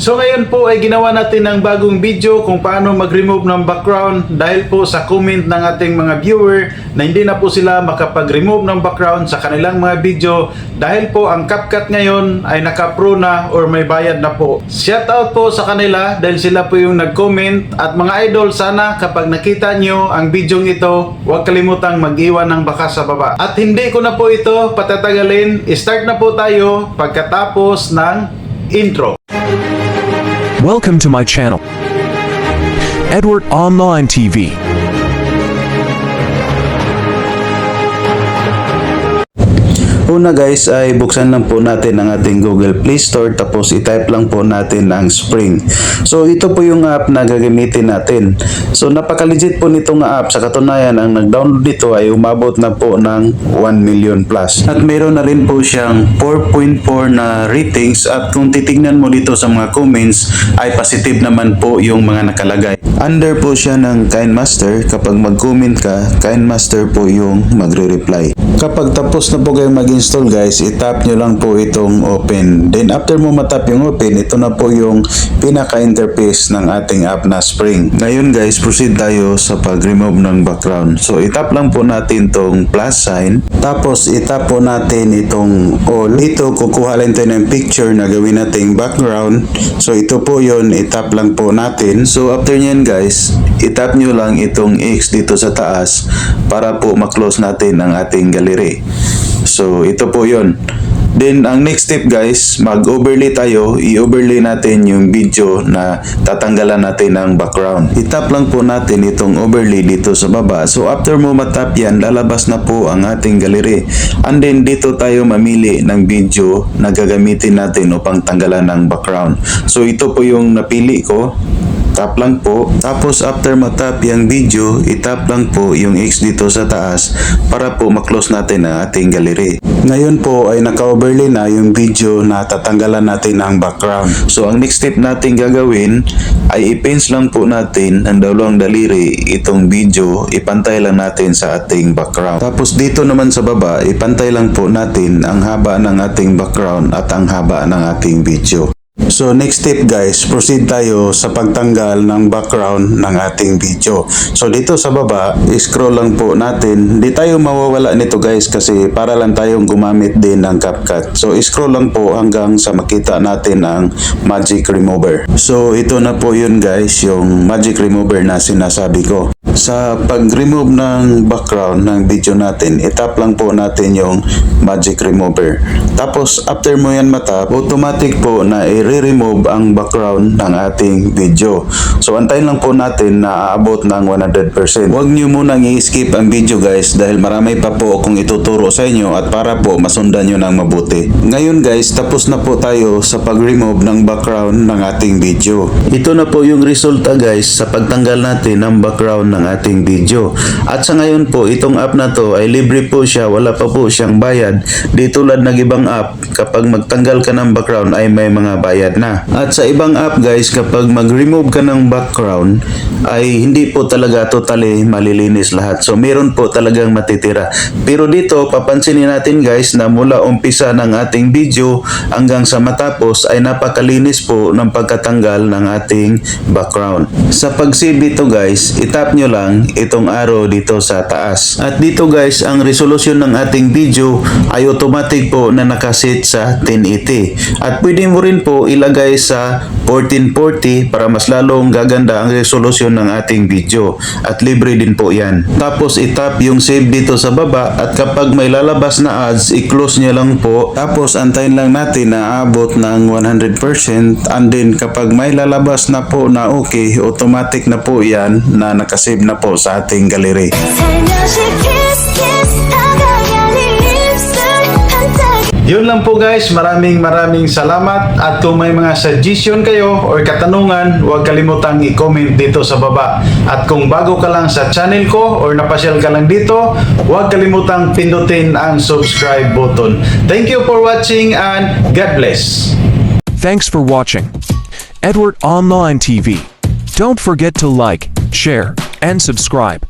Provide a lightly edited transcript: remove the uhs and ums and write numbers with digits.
So ngayon po ay ginawa natin ng bagong video kung paano mag-remove ng background dahil po sa comment ng ating mga viewer na hindi na po sila makapag-remove ng background sa kanilang mga video dahil po ang CapCut ngayon ay naka-pro na or may bayad na po. Shout out po sa kanila dahil sila po yung nag-comment, at mga idol, sana kapag nakita nyo ang video ito, huwag kalimutang mag-iwan ng baka sa baba. At hindi ko na po ito patatagalin, start na po tayo pagkatapos ng intro. Welcome to my channel, Edward Online TV. Una guys ay buksan lang po natin ang ating Google Play Store, tapos i-type lang po natin ang Spring. So ito po yung app na gagamitin natin. So napaka-legit po nitong app. Sa katunayan, ang nag-download dito ay umabot na po ng 1 million plus. At mayroon na rin po siyang 4.4 na ratings, at kung titignan mo dito sa mga comments ay positive naman po yung mga nakalagay. Under po siya ng KineMaster. Kapag mag-comment ka, KineMaster po yung magre-reply. Kapag tapos na po kayo mag-install guys, i-tap nyo lang po itong open. Then after mo matap yung open, ito na po yung pinaka-interface ng ating app na Spring. Ngayon guys, proceed tayo sa pag-remove ng background. So i-tap lang po natin itong plus sign. Tapos i-tap po natin itong all. Dito kukuha lang tayo ng picture na gawin nating background. So ito po yun, i-tap lang po natin. So after nyan guys, i-tap nyo lang itong X dito sa taas para po ma-close natin ang ating gallery. So ito po yun. Then ang next step guys, mag-overlay tayo. I-overlay natin yung video na tatanggalan natin ng background. I-tap lang po natin itong overlay dito sa baba. So after mo matap yan, lalabas na po ang ating gallery. And then dito tayo mamili ng video na gagamitin natin upang tanggalan ng background. So ito po yung napili ko. Tap lang po. Tapos after matap yung video, itap lang po yung X dito sa taas para po maklose natin ang ating gallery. Ngayon po ay naka-overlay na yung video na tatanggalan natin ang background. So ang next step natin gagawin ay i-pinch lang po natin ang dalawang daliri itong video, ipantay lang natin sa ating background. Tapos dito naman sa baba, ipantay lang po natin ang haba ng ating background at ang haba ng ating video. So next step guys, proceed tayo sa pagtanggal ng background ng ating video. So dito sa baba, scroll lang po natin. Hindi tayo mawawala nito guys kasi para lang tayong gumamit din ng CapCut. So scroll lang po hanggang sa makita natin ang Magic Remover. So ito na po yun guys, yung Magic Remover na sinasabi ko. Sa pag-remove ng background ng video natin, itap lang po natin yung Magic Remover. Tapos after mo yan matap, automatic po na i-remove ang background ng ating video. So antayin lang po natin na aabot ng 100%. Huwag nyo munang i-skip ang video guys dahil marami pa po akong ituturo sa inyo at para po masundan nyo ng mabuti. Ngayon guys, tapos na po tayo sa pag-remove ng background ng ating video. Ito na po yung resulta guys sa pagtanggal natin ng background ng ating video. At sa ngayon po, itong app na to ay libre po siya, wala pa po siyang bayad. Di tulad ng ibang app, kapag magtanggal ka ng background ay may mga bayad na. At sa ibang app guys, kapag mag-remove ka ng background ay hindi po talaga totally malilinis lahat. So meron po talagang matitira. Pero dito, papansinin natin guys na mula umpisa ng ating video hanggang sa matapos ay napakalinis po ng pagkatanggal ng ating background. Sa pag-save dito guys, itap nyo lang itong arrow dito sa taas. At dito guys, ang resolution ng ating video ay automatic po na nakaset sa 1080. At pwede mo rin po ilagay sa 1440 para mas lalong gaganda ang resolution ng ating video. At libre din po yan. Tapos itap yung save dito sa baba, at kapag may lalabas na ads, i-close nyo lang po. Tapos antayin lang natin na abot ng 100%, and then kapag may lalabas na po na okay, automatic na po yan na nakasave na po sa ating gallery. Yun lang po guys, maraming salamat, at kung may mga suggestion kayo or katanungan, huwag kalimutang i-comment dito sa baba. At kung bago ka lang sa channel ko or napasyal ka lang dito, huwag kalimutang pindutin ang subscribe button. Thank you for watching and God bless. Thanks for watching Edward Online TV. Don't forget to like, share, and subscribe.